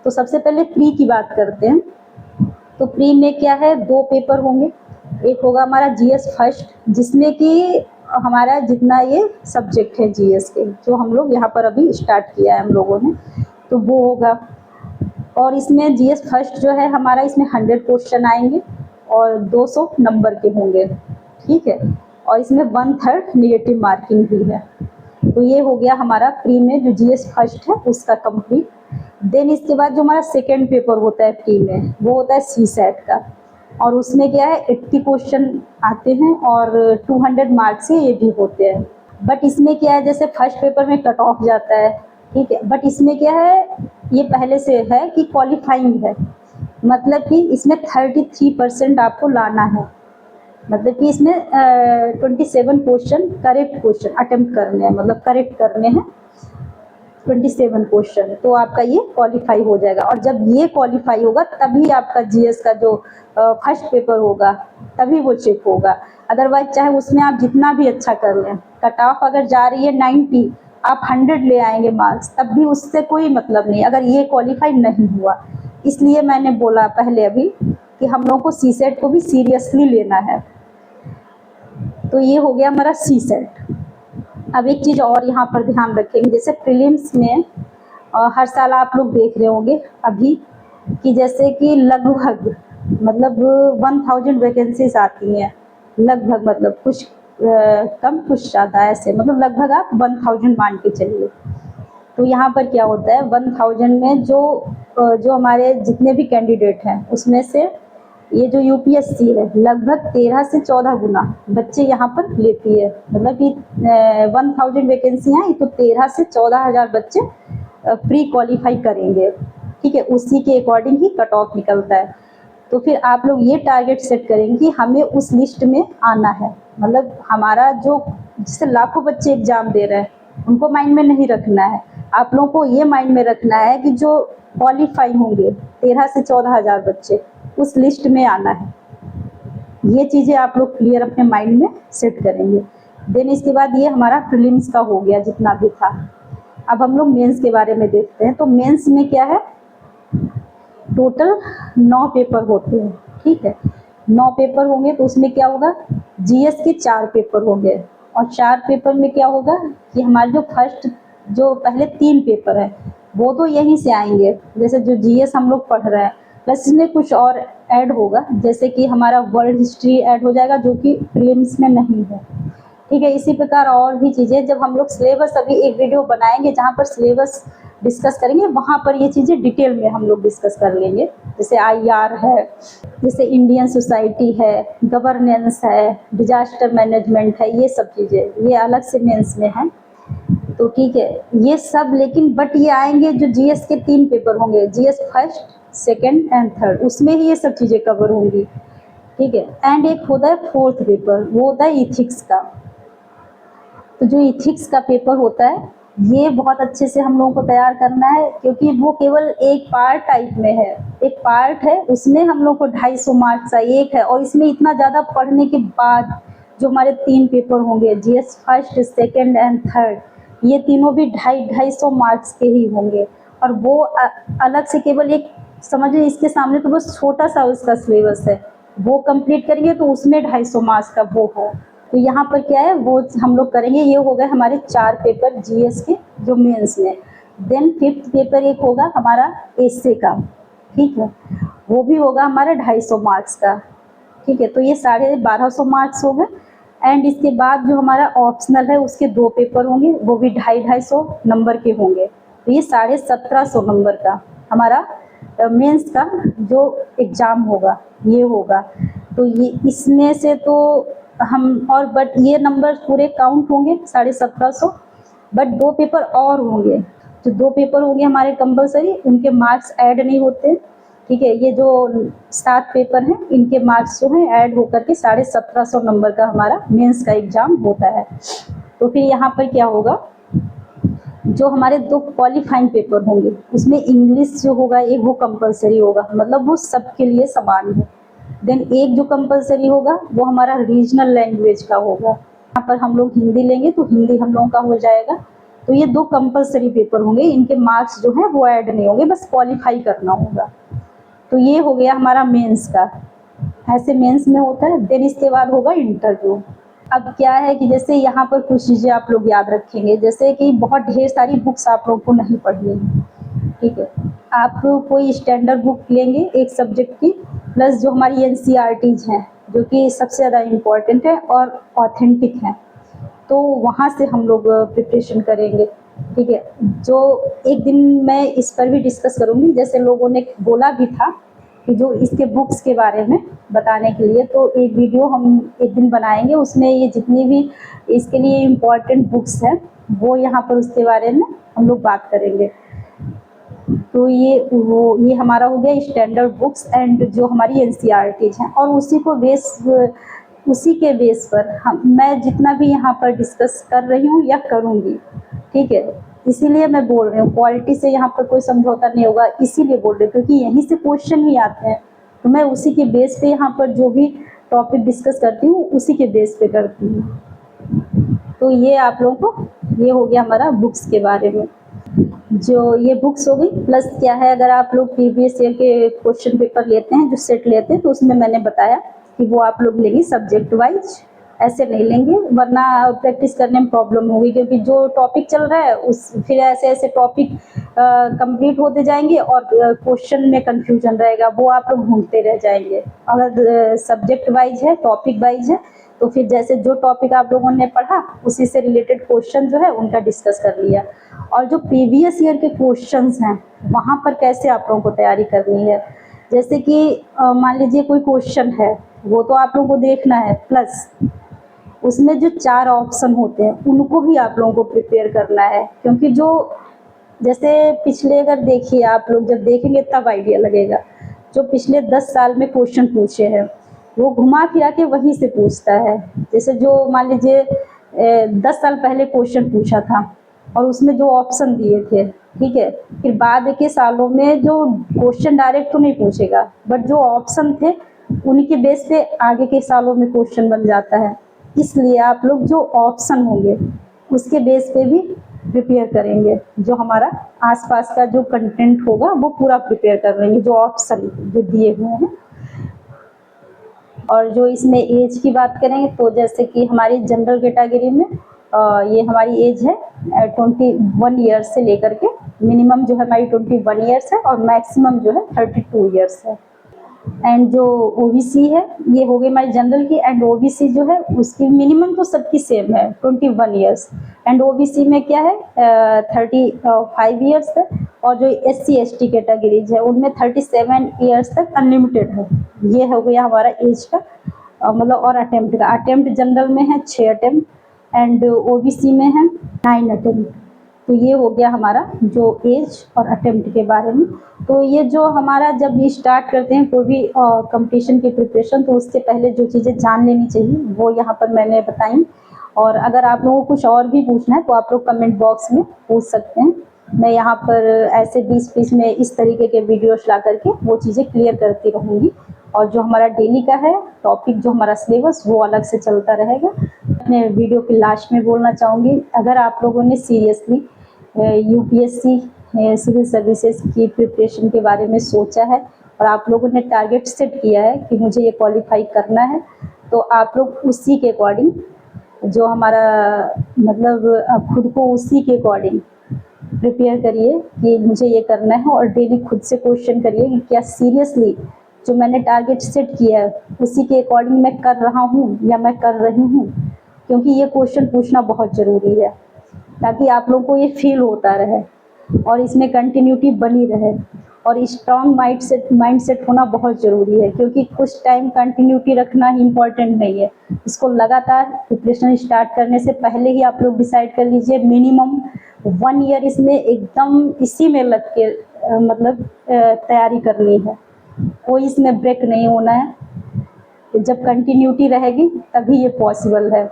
तो सबसे पहले प्री की बात करते हैं। तो प्री में क्या है, 2 पेपर होंगे। एक होगा हमारा जीएस फर्स्ट जिसमें कि हमारा जितना ये सब्जेक्ट है जीएस के जो हम लोग यहाँ पर अभी स्टार्ट किया है हम लोगों ने, तो वो होगा। और इसमें जीएस फर्स्ट जो है हमारा इसमें 100 क्वेश्चन आएंगे और 200 नंबर के होंगे। ठीक है, और इसमें 1/3 नेगेटिव मार्किंग भी है। तो ये हो गया हमारा प्री में जो जीएस फर्स्ट है उसका कंप्लीट। देन इसके बाद जो हमारा सेकेंड पेपर होता है प्री में वो होता है सीसेट का, और उसमें क्या है 80 क्वेश्चन आते हैं और 200 मार्क्स से ये भी होते हैं। बट इसमें क्या है जैसे फर्स्ट पेपर में कट ऑफ जाता है, ठीक है, बट इसमें क्या है ये पहले से है कि क्वालिफाइंग है, मतलब कि इसमें 33% आपको लाना है। मतलब कि इसमें 27 क्वेश्चन करेक्ट क्वेश्चन अटेम्प्ट करने हैं, मतलब करेक्ट करने हैं 27 क्वेश्चन, तो आपका ये क्वालिफाई हो जाएगा। और जब ये क्वालिफाई होगा तभी आपका जीएस का जो फर्स्ट पेपर होगा तभी वो चेक होगा। अदरवाइज चाहे उसमें आप जितना भी अच्छा कर लें, कट ऑफ अगर जा रही है 90, आप 100 ले आएंगे मार्क्स, तब भी उससे कोई मतलब नहीं अगर ये क्वालिफाई नहीं हुआ। इसलिए मैंने बोला पहले अभी कि हम लोगों को सीसेट को भी सीरियसली लेना है। तो ये हो गया हमारा सीसेट। अब एक चीज़ और यहाँ पर ध्यान रखेंगे, जैसे प्रीलिम्स में हर साल आप लोग देख रहे होंगे अभी कि जैसे कि लगभग मतलब 1000 वैकेंसीज आती हैं, लगभग मतलब कुछ कम कुछ ज़्यादा ऐसे, मतलब लगभग आप 1000 मान के चलिए। तो यहाँ पर क्या होता है 1000 में जो हमारे जितने भी कैंडिडेट हैं उसमें से ये जो यूपीएससी है लगभग 13 से 14 गुना बच्चे यहाँ पर लेती है। मतलब कि 1000 वैकेंसी हैं तो 13 से 14,000 बच्चे प्री क्वालिफाई करेंगे। ठीक है, उसी के अकॉर्डिंग ही कट ऑफ निकलता है। तो फिर आप लोग ये टारगेट सेट करेंगे कि हमें उस लिस्ट में आना है। मतलब हमारा जो जिससे लाखों बच्चे एग्जाम दे रहे हैं उनको माइंड में नहीं रखना है, आप लोगों को ये माइंड में रखना है कि जो क्वालिफाई होंगे 13 से 14,000 बच्चे उस लिस्ट में आना है। ये चीज़ें आप लोग क्लियर अपने माइंड में सेट करेंगे। देन इसके बाद ये हमारा प्रीलिम्स का हो गया जितना भी था। अब हम लोग मेंस के बारे में देखते हैं। तो मेंस में क्या है, टोटल 9 पेपर होते हैं। ठीक है, 9 पेपर होंगे तो उसमें क्या होगा जीएस के 4 पेपर होंगे, और 4 पेपर में क्या होगा कि हमारे जो पहले 3 पेपर है वो तो यहीं से आएंगे, जैसे जो जीएस हम लोग पढ़ रहे हैं, प्लस इसमें कुछ और ऐड होगा, जैसे कि हमारा वर्ल्ड हिस्ट्री ऐड हो जाएगा जो कि प्रीलिम्स में नहीं है। ठीक है, इसी प्रकार और भी चीज़ें जब हम लोग सिलेबस, अभी एक वीडियो बनाएंगे जहाँ पर सिलेबस डिस्कस करेंगे, वहाँ पर ये चीज़ें डिटेल में हम लोग डिस्कस कर लेंगे। जैसे IR है, जैसे इंडियन सोसाइटी है, गवर्नेंस है, डिजास्टर मैनेजमेंट है, ये सब चीज़ें ये अलग से मेंस में है। तो ठीक है, ये सब, लेकिन बट ये आएंगे जो GS के 3 पेपर होंगे, GS first, second and third, उसमें ही ये सब चीज़ें कवर होंगी। ठीक है, एंड एक होता है 4th पेपर, वो होता है इथिक्स का। तो जो इथिक्स का पेपर होता है, ये बहुत अच्छे से हम लोगों को तैयार करना है, क्योंकि वो केवल एक पार्ट टाइप में है, एक पार्ट है, उसमें हम लोग को 250 मार्क्स का एक है, और इसमें इतना ज़्यादा पढ़ने के बाद जो हमारे 3 पेपर होंगे, GS first, second and third, ये तीनों भी 250 मार्क्स के ही होंगे। और वो अलग से केवल एक, समझिए इसके सामने तो बस छोटा सा उसका सिलेबस है, वो कंप्लीट करेंगे तो उसमें 250 मार्क्स का वो हो। तो यहाँ पर क्या है, वो हम लोग करेंगे। ये हो गए हमारे 4 पेपर GS के जो मेंस में। देन 5th पेपर एक होगा हमारा एसे का, ठीक है, वो भी होगा हमारा 250 मार्क्स का। ठीक है, तो ये 1250 मार्क्स हो गए। एंड इसके बाद जो हमारा ऑप्शनल है, उसके 2 पेपर होंगे, वो भी 250 नंबर के होंगे। तो ये 1750 नंबर का हमारा मेंस का जो एग्ज़ाम होगा, ये होगा। तो ये इसमें से तो हम, और बट ये नंबर पूरे काउंट होंगे 1750, बट 2 पेपर और होंगे। जो 2 पेपर होंगे हमारे कंपलसरी, उनके मार्क्स ऐड नहीं होते। ठीक है, ये जो 7 पेपर हैं, इनके मार्क्स जो हैं ऐड होकर के 1750 नंबर का हमारा मेंस का एग्ज़ाम होता है। तो फिर यहाँ पर क्या होगा, जो हमारे 2 क्वालिफाइंग पेपर होंगे, उसमें इंग्लिश जो होगा एक, वो कंपलसरी होगा, मतलब वो सबके लिए समान है। देन एक जो कंपलसरी होगा वो हमारा रीजनल लैंग्वेज का होगा। यहाँ पर हम लोग हिंदी लेंगे तो हिंदी हम लोगों का हो जाएगा। तो ये 2 कंपलसरी पेपर होंगे, इनके मार्क्स जो हैं वो ऐड नहीं होंगे, बस क्वालिफाई करना होगा। तो ये हो गया हमारा मेंस का, ऐसे मेंस में होता है। देन इसके बाद होगा इंटरव्यू। अब क्या है कि जैसे यहाँ पर कुछ चीज़ें आप लोग याद रखेंगे, जैसे कि बहुत ढेर सारी बुक्स आप लोग को नहीं पढ़नी है। ठीक है, आप कोई स्टैंडर्ड बुक लेंगे एक सब्जेक्ट की, प्लस जो हमारी NCERTs हैं, जो कि सबसे ज़्यादा इम्पॉर्टेंट है और ऑथेंटिक है, तो वहाँ से हम लोग प्रिपरेशन करेंगे। ठीक है, जो एक दिन मैं इस पर भी डिस्कस करूँगी, जैसे लोगों ने बोला भी था कि जो इसके बुक्स के बारे में बताने के लिए, तो एक वीडियो हम एक दिन बनाएंगे, उसमें ये जितनी भी इसके लिए इम्पॉर्टेंट बुक्स हैं, वो यहाँ पर उसके बारे में हम लोग बात करेंगे। तो ये हमारा हो गया स्टैंडर्ड बुक्स एंड जो हमारी NCERTs हैं, और उसी के बेस पर मैं जितना भी यहाँ पर डिस्कस कर रही हूँ या करूँगी। ठीक है, इसीलिए मैं बोल रही हूँ, क्वालिटी से यहाँ पर कोई समझौता नहीं होगा, इसीलिए बोल रही हूँ क्योंकि यहीं से क्वेश्चन ही आते हैं। तो मैं उसी के बेस पे यहाँ पर जो भी टॉपिक डिस्कस करती हूँ, उसी के बेस पे करती हूँ। तो ये आप लोगों को, ये हो गया हमारा बुक्स के बारे में। जो ये बुक्स हो गई, प्लस क्या है, अगर आप लोग प्रीवियस ईयर के क्वेश्चन पेपर लेते हैं, जो सेट लेते हैं, तो उसमें मैंने बताया कि वो आप लोग लेंगे सब्जेक्ट वाइज, ऐसे नहीं लेंगे, वरना प्रैक्टिस करने में प्रॉब्लम होगी, क्योंकि जो टॉपिक चल रहा है फिर ऐसे ऐसे टॉपिक कंप्लीट होते जाएंगे और क्वेश्चन में कंफ्यूजन रहेगा, वो आप लोग ढूंढते रह जाएंगे। अगर सब्जेक्ट वाइज है, टॉपिक वाइज है, तो फिर जैसे जो टॉपिक आप लोगों ने पढ़ा उसी से रिलेटेड क्वेश्चन जो है उनका डिस्कस कर लिया। और जो प्रीवियस ईयर के क्वेश्चंस हैं, वहाँ पर कैसे आप लोगों को तैयारी करनी है, जैसे कि मान लीजिए कोई क्वेश्चन है, वो तो आप लोगों को देखना है, प्लस उसमें जो 4 ऑप्शन होते हैं उनको भी आप लोगों को प्रिपेयर करना है। क्योंकि जो जैसे पिछले, अगर देखिए आप लोग जब देखेंगे तब आइडिया लगेगा, जो पिछले 10 साल में क्वेश्चन पूछे हैं वो घुमा फिरा के वहीं से पूछता है। जैसे जो मान लीजिए 10 साल पहले क्वेश्चन पूछा था और उसमें जो ऑप्शन दिए थे, ठीक है, फिर बाद के सालों में जो क्वेश्चन डायरेक्ट तो नहीं पूछेगा, बट जो ऑप्शन थे उनके बेस पे आगे के सालों में क्वेश्चन बन जाता है। इसलिए आप लोग जो ऑप्शन होंगे उसके बेस पे भी प्रिपेयर करेंगे, जो हमारा आसपास का जो कंटेंट होगा वो पूरा प्रिपेयर कर लेंगे, जो ऑप्शन जो दिए हुए हैं। और जो इसमें एज की बात करेंगे, तो जैसे कि हमारी जनरल कैटेगरी में ये हमारी एज है 21 ईयर्स से लेकर के, मिनिमम जो है हमारी 21 ईयर्स है और मैक्सिमम जो है 32 ईयर्स है। एंड जो ओबीसी है ये हो गई हमारी जनरल की, एंड ओबीसी जो है उसकी मिनिमम तो सबकी सेम है 21 ईयर्स, एंड ओबीसी में क्या है 35 ईयर्स तक, और जो SC ST कैटेगरीज है उनमें 37 ईयर्स तक अनलिमिटेड है। ये हो गया हमारा एज का मतलब, और अटेम्प्ट का, अटेम्प्ट जनरल में है 6 अटेम्प्ट एंड ओबीसी में है 9 अटेम्प्ट। तो ये हो गया हमारा जो एज और अटेम्प्ट के बारे में। तो ये जो हमारा जब भी स्टार्ट करते हैं कोई भी कंपटीशन की प्रिपरेशन, तो उससे पहले जो चीज़ें जान लेनी चाहिए वो यहाँ पर मैंने बताई। और अगर आप लोगों को कुछ और भी पूछना है तो आप लोग कमेंट बॉक्स में पूछ सकते हैं। मैं यहाँ पर ऐसे 20-20 में इस तरीके के वीडियोस ला करके वो चीज़ें क्लियर करती रहूँगी। और जो हमारा डेली का है टॉपिक, जो हमारा सिलेबस, वो अलग से चलता रहेगा। अपने वीडियो के लास्ट में बोलना चाहूँगी, अगर आप लोगों ने सीरियसली यूपीएससी सिविल सर्विसेज की प्रिपरेशन के बारे में सोचा है और आप लोगों ने टारगेट सेट किया है कि मुझे ये क्वालिफाई करना है, तो आप लोग उसी के अकॉर्डिंग जो हमारा मतलब खुद को उसी के अकॉर्डिंग प्रिपेयर करिए कि मुझे ये करना है, और डेली खुद से क्वेश्चन करिए कि क्या सीरियसली जो मैंने टारगेट सेट किया है उसी के अकॉर्डिंग मैं कर रहा हूँ या मैं कर रही हूँ। क्योंकि ये क्वेश्चन पूछना बहुत ज़रूरी है ताकि आप लोगों को ये फील होता रहे और इसमें कंटिन्यूटी बनी रहे। और स्ट्रॉन्ग माइंडसेट होना बहुत ज़रूरी है, क्योंकि कुछ टाइम कंटिन्यूटी रखना ही इम्पॉर्टेंट नहीं है। इसको लगातार प्रिपरेशन स्टार्ट करने से पहले ही आप लोग डिसाइड कर लीजिए मिनिमम 1 ईयर इसमें एकदम इसी में लग के मतलब तैयारी करनी है, कोई इसमें ब्रेक नहीं होना है। जब कंटिन्यूटी रहेगी तभी ये पॉसिबल है।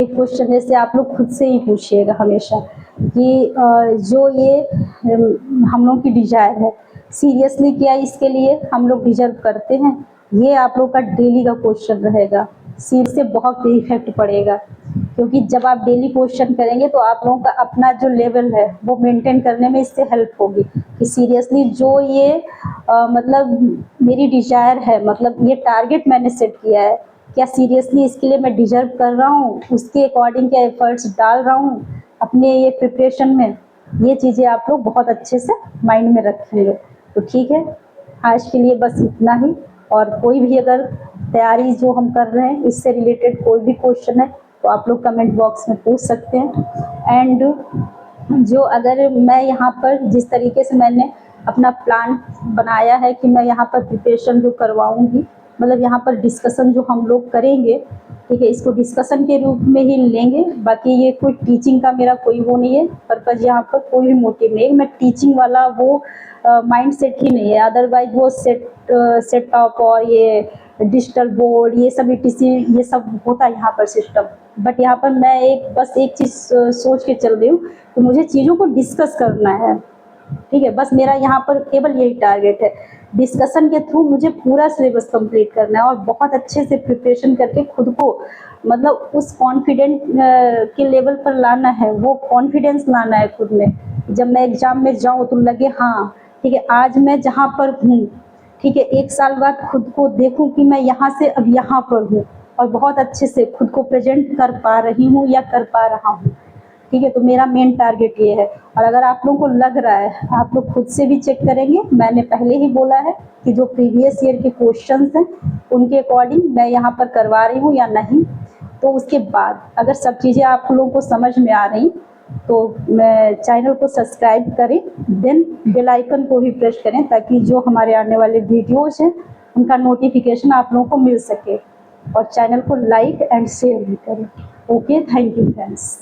एक क्वेश्चन जैसे आप लोग खुद से ही पूछिएगा हमेशा कि जो ये हम लोग की डिजायर है, सीरियसली क्या इसके लिए हम लोग डिजर्व करते हैं? ये आप लोग का डेली का क्वेश्चन रहेगा। सीट से बहुत इफेक्ट पड़ेगा, क्योंकि जब आप डेली क्वेश्चन करेंगे तो आप लोगों का अपना जो लेवल है वो मेंटेन करने में इससे हेल्प होगी कि सीरियसली जो ये मतलब मेरी डिजायर है, मतलब ये टारगेट मैंने सेट किया है, क्या सीरियसली इसके लिए मैं डिजर्व कर रहा हूँ, उसके अकॉर्डिंग क्या एफर्ट्स डाल रहा हूँ अपने ये प्रिपरेशन में। ये चीज़ें आप लोग बहुत अच्छे से माइंड में रखेंगे। तो ठीक है, आज के लिए बस इतना ही। और कोई भी अगर तैयारी जो हम कर रहे हैं इससे रिलेटेड कोई भी क्वेश्चन है तो आप लोग कमेंट बॉक्स में पूछ सकते हैं। एंड जो अगर मैं यहाँ पर जिस तरीके से मैंने अपना प्लान बनाया है कि मैं यहाँ पर प्रिपरेशन जो करवाऊँगी, मतलब यहाँ पर डिस्कशन जो हम लोग करेंगे, ठीक है, इसको डिस्कशन के रूप में ही लेंगे। बाकी ये कोई टीचिंग का मेरा कोई वो नहीं है, पर्पज़ यहाँ पर कोई भी मोटिव नहीं है। मैं टीचिंग वाला वो माइंड सेट ही नहीं है। अदरवाइज वो सेट टॉप और ये डिजिटल बोर्ड ये सब ETC ये सब होता है यहाँ पर सिस्टम, बट यहाँ पर मैं बस एक चीज़ सोच के चल रही हूँ कि मुझे चीज़ों को डिस्कस करना है। ठीक है, बस मेरा यहाँ पर केवल यही टारगेट है। डिस्कशन के थ्रू मुझे पूरा सिलेबस कंप्लीट करना है और बहुत अच्छे से प्रिपरेशन करके खुद को मतलब उस कॉन्फिडेंट के लेवल पर लाना है, वो कॉन्फिडेंस लाना है खुद में। जब मैं एग्जाम में जाऊँ तो लगे हाँ ठीक है, आज मैं जहाँ पर हूँ, ठीक है, 1 साल बाद खुद को देखूँ कि मैं यहाँ से अब यहाँ पर हूँ और बहुत अच्छे से खुद को प्रेजेंट कर पा रही हूँ या कर पा रहा हूँ। ठीक है, तो मेरा मेन टारगेट ये है। और अगर आप लोगों को लग रहा है, आप लोग खुद से भी चेक करेंगे। मैंने पहले ही बोला है कि जो प्रीवियस ईयर के क्वेश्चंस हैं उनके अकॉर्डिंग मैं यहाँ पर करवा रही हूँ या नहीं। तो उसके बाद अगर सब चीज़ें आप लोगों को समझ में आ रही तो चैनल को सब्सक्राइब करें, देन बेल आइकन को भी प्रेस करें ताकि जो हमारे आने वाले वीडियोज़ हैं उनका नोटिफिकेशन आप लोगों को मिल सके। और चैनल को लाइक एंड शेयर भी करें। Okay, thank you friends.